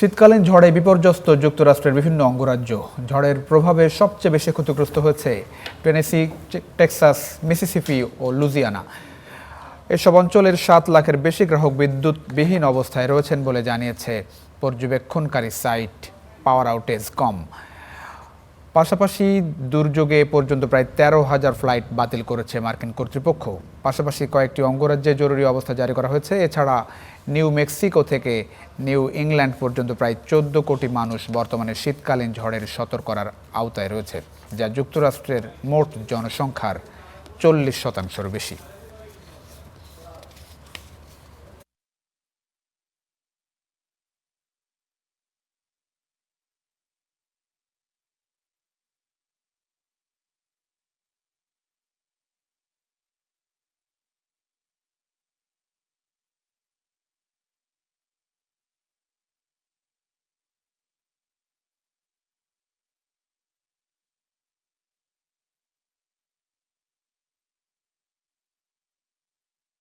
শীতকালীন ঝড়ে বিপর্যস্ত যুক্তরাষ্ট্রের বিভিন্ন অঙ্গরাজ্য। ঝড়ের প্রভাবে সবচেয়ে বেশি ক্ষতিগ্রস্ত হয়েছে টেনেসি, টেক্সাস, মিসিসিপি ও লুজিয়ানা। এসব অঞ্চলের 7 লাখের বেশি গ্রাহক বিদ্যুৎবিহীন অবস্থায় রয়েছেন বলে জানিয়েছে পর্যবেক্ষণকারী সাইট পাওয়ার আউটেজ কম। পাশাপাশি দুর্যোগে এ পর্যন্ত প্রায় 13,000 ফ্লাইট বাতিল করেছে মার্কিন কর্তৃপক্ষ। পাশাপাশি কয়েকটি অঙ্গরাজ্যে জরুরি অবস্থা জারি করা হয়েছে। এছাড়া নিউ মেক্সিকো থেকে নিউ ইংল্যান্ড পর্যন্ত প্রায় 14 কোটি মানুষ বর্তমানে শীতকালীন ঝড়ের সতর্কতার আওতায় রয়েছে, যা যুক্তরাষ্ট্রের মোট জনসংখ্যার 40%-র বেশি।